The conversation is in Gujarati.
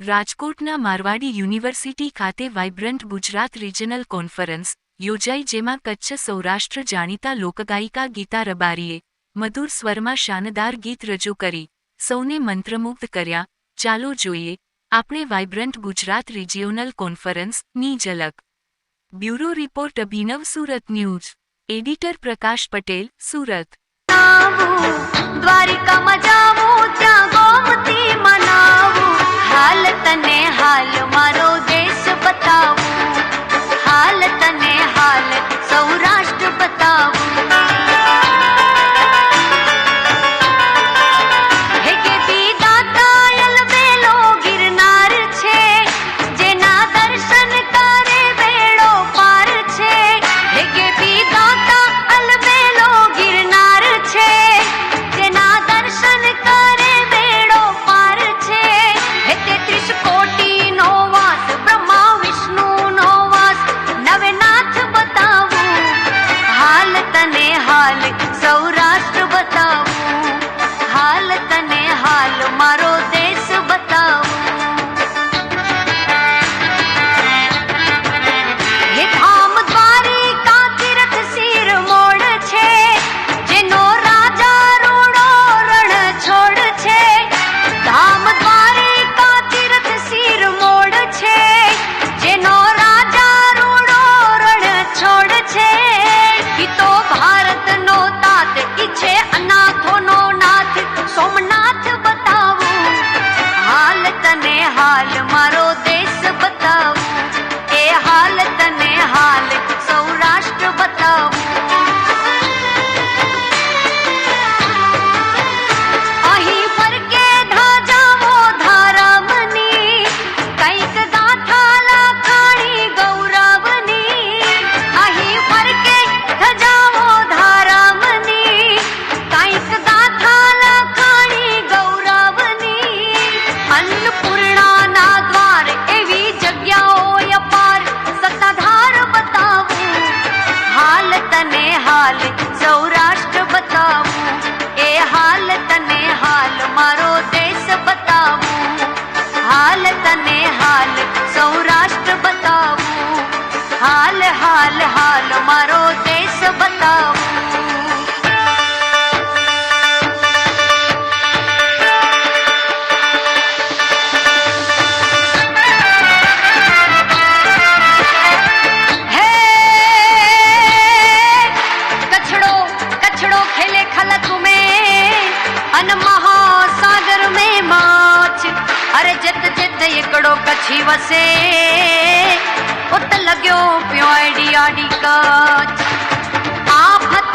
રાજકોટના મારવાડી યુનિવર્સિટી ખાતે વાઇબ્રન્ટ ગુજરાત રિજનલ કોન્ફરન્સ યોજાઈ, જેમાં કચ્છ સૌરાષ્ટ્ર જાણીતા લોકગાયિકા ગીતા રબારીએ મધુર સ્વરમાં શાનદાર ગીત રજૂ કરી સૌને મંત્રમુગ્ધ કર્યા. ચાલો જોઈએ આપણે વાઇબ્રન્ટ ગુજરાત રિજિયોનલ કોન્ફરન્સ ની ઝલક. બ્યુરો રિપોર્ટ અભિનવ, સુરત ન્યૂઝ. એડિટર પ્રકાશ પટેલ, સુરત. દ્વારિકામાં જાવું ત્યાં ગોમતી મનાવું, હાલ તને હાલ મારો દેશ બતાવું, હાલ તને હાલ સૌરાષ્ટ્ર બતાવું. હે કે દાતાયલ વેલો ગિરનાર છે, જેના દર્શન કરે વેળો પાર છે. હે કે દાતાયલ વેલો ગિરનાર છે, જેના દર્શન કરે વેળો પાર છે. હે 33 કોટીનો વાસ, બ્રહ્મા વિષ્ણુનો વાસ, નવે નાથ બતાવું, હાલ તને હાલ સૌરાષ્ટ્ર બતાવું, હાલ તને હાલ મારો દેશ બતાવું. હે ધામ દ્વારિકા તીર્થ શિરમોડ છે, જેનો રાજા રૂડો રણ છોડ છે. ધામ દ્વારિકા તીર્થ શિરમોડ છે, જેનો રાજા રૂડો રણ છોડ છે. ઈ તો ભારતનો તાત, ઈ છે અનાથોનો નાથ, સોમનાથ બતાવું, હાલ તને હાલ મારો દેશ બતાવું, એ હાલ તને હાલ સૌરાષ્ટ્ર બતાવું. અહીં ફરકે ધજાવો ધારામની, કંઈક ગાથા લખાણી ગૌરવની. અહીં ફરકે ધજાવો ધારામની, કંઈક ગાથા લખાણી ગૌરવની. અન્નપૂર્ણાના દ્વાર એવી જગ્યાઓ અપાર, સત્તાધાર બતાવું, હાલ તને હાલ સૌરાષ્ટ્ર બતાવું, એ હાલ તને હાલ મારો દેશ બતાવું, હાલ તને હાલ સૌરાષ્ટ્ર બતાવું, હાલ હાલ હાલ મારો દેશ બતાવું. હે कछड़ो कछड़ो खेले खलक में, अन महासागर में माछ. अरे जित जित एकड़ो कछी वसे, उत लग्यो प्यो आडी आडी कच. आफत